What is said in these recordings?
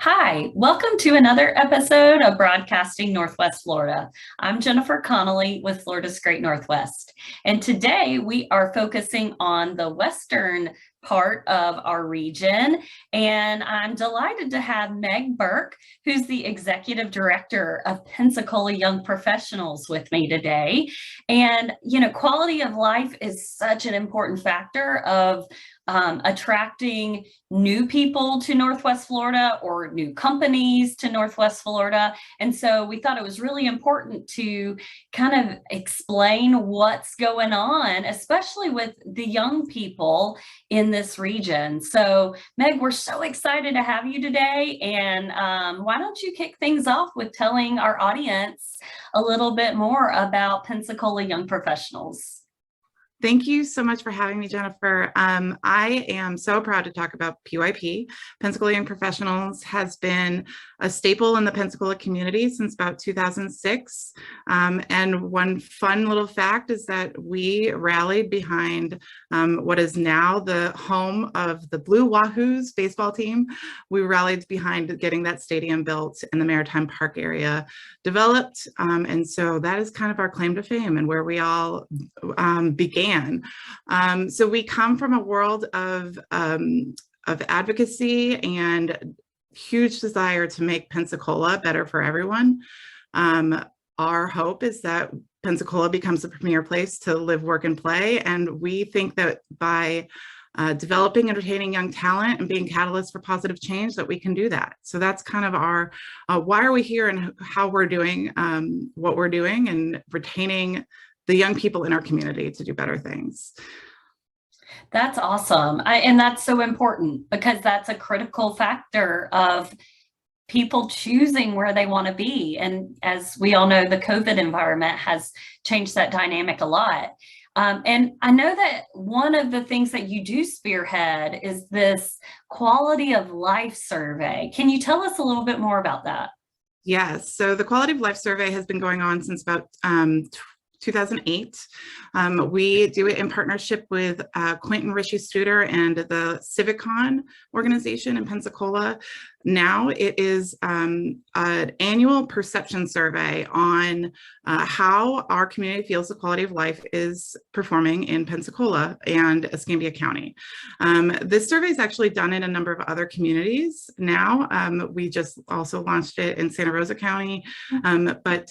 Hi, welcome to another episode of Broadcasting Northwest Florida. I'm Jennifer Connolly with Florida's Great Northwest, and today we are focusing on the western part of our region, and I'm delighted to have Meg Burke, who's the Executive Director of Pensacola Young Professionals with me today. And, quality of life is such an important factor of attracting new people to Northwest Florida or new companies to Northwest Florida. And so we thought it was really important to kind of explain what's going on, especially with the young people in this region. So Meg, we're so excited to have you today. And why don't you kick things off with telling our audience a little bit more about Pensacola Young Professionals? Thank you so much for having me, Jennifer. I am so proud to talk about PYP. Pensacola Young Professionals has been a staple in the Pensacola community since about 2006. And one fun little fact is that we rallied behind what is now the home of the Blue Wahoos baseball team. We rallied behind getting that stadium built and the Maritime Park area developed. And so that is kind of our claim to fame and where we all began. So we come from a world of advocacy and huge desire to make Pensacola better for everyone. Our hope is that Pensacola becomes the premier place to live, work, and play. And we think that by developing, entertaining young talent and being catalysts for positive change, that we can do that. So that's kind of our why are we here and how we're doing what we're doing and retaining the young people in our community to do better things. That's awesome. And that's so important because that's a critical factor of people choosing where they want to be. And as we all know, the COVID environment has changed that dynamic a lot. And I know that one of the things that you do spearhead is this quality of life survey. Can you tell us a little bit more about that? Yes, so the quality of life survey has been going on since about 2008. We do it in partnership with Quentin Ritchie Studer and the CivicCon organization in Pensacola. Now it is an annual perception survey on how our community feels the quality of life is performing in Pensacola and Escambia County. This survey is actually done in a number of other communities now. We just also launched it in Santa Rosa County, but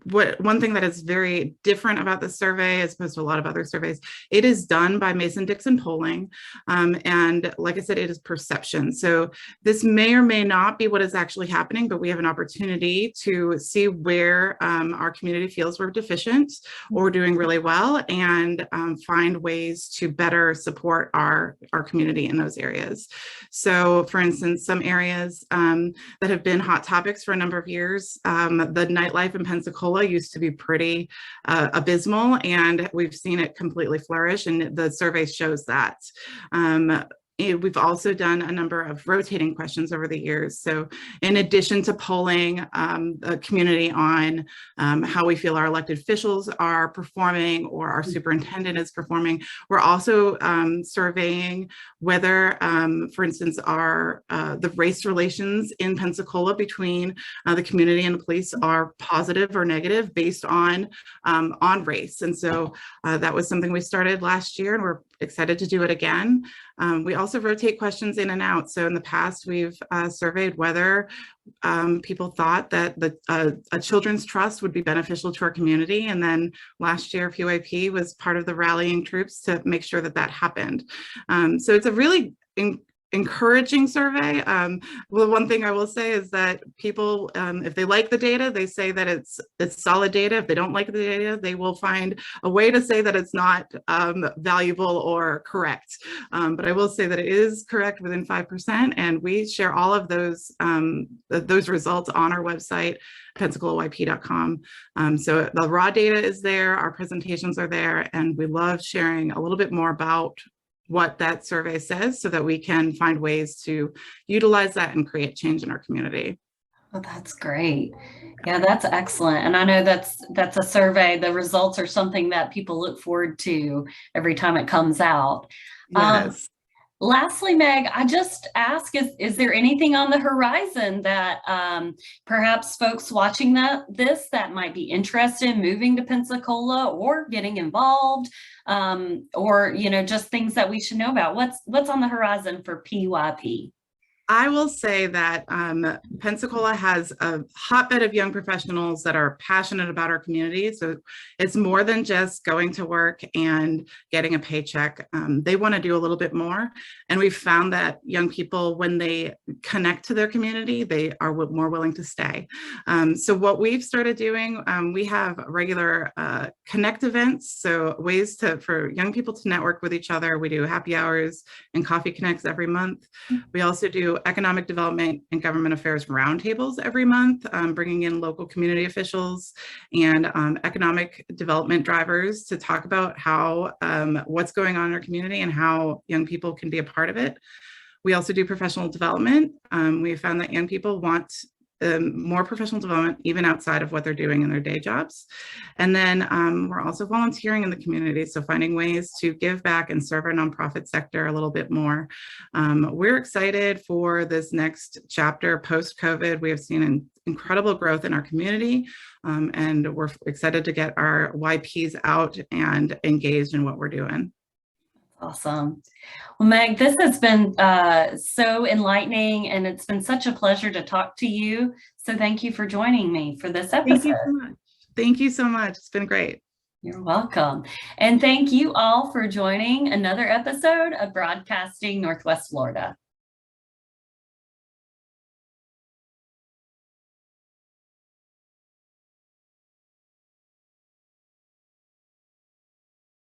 one thing that is very different about this survey as opposed to a lot of other surveys, it is done by Mason-Dixon polling. And like I said, it is perception. So this may or may not be what is actually happening, but we have an opportunity to see where our community feels we're deficient or doing really well and find ways to better support our community in those areas. So for instance, some areas that have been hot topics for a number of years, the nightlife in Pensacola used to be pretty abysmal, and we've seen it completely flourish, and the survey shows that. We've also done a number of rotating questions over the years. So in addition to polling the community on how we feel our elected officials are performing or our superintendent is performing, we're also surveying whether, for instance, the race relations in Pensacola between the community and the police are positive or negative based on race. And so that was something we started last year, and we're excited to do it again. We also rotate questions in and out. So in the past, we've surveyed whether people thought that a children's trust would be beneficial to our community. And then last year, PYP was part of the rallying troops to make sure that that happened. So it's a really encouraging survey. Well, one thing I will say is that people, if they like the data, they say that it's solid data. If they don't like the data, they will find a way to say that it's not valuable or correct. But I will say that it is correct within 5%, and we share all of those results on our website, PensacolaYP.com. So the raw data is there, our presentations are there, and we love sharing a little bit more about what that survey says so that we can find ways to utilize that and create change in our community. Oh, that's great. Yeah, that's excellent. And I know that's a survey. The results are something that people look forward to every time it comes out. Yes. Lastly, Meg, I just ask, is there anything on the horizon that perhaps folks watching this that might be interested in moving to Pensacola or getting involved, or just things that we should know about? What's on the horizon for PYP? I will say that Pensacola has a hotbed of young professionals that are passionate about our community. So it's more than just going to work and getting a paycheck. They want to do a little bit more. And we've found that young people, when they connect to their community, they are more willing to stay. So what we've started doing, we have regular connect events. So ways for young people to network with each other. We do happy hours and coffee connects every month. We also do economic development and government affairs roundtables every month, bringing in local community officials and economic development drivers to talk about how what's going on in our community and how young people can be a part of it. We also do professional development. We found that young people want more professional development, even outside of what they're doing in their day jobs. And then we're also volunteering in the community. So finding ways to give back and serve our nonprofit sector a little bit more. We're excited for this next chapter post-COVID. We have seen an incredible growth in our community, and we're excited to get our YPs out and engaged in what we're doing. Awesome. Well, Meg, this has been so enlightening, and it's been such a pleasure to talk to you. So thank you for joining me for this episode. Thank you so much. Thank you so much. It's been great. You're welcome. And thank you all for joining another episode of Broadcasting Northwest Florida.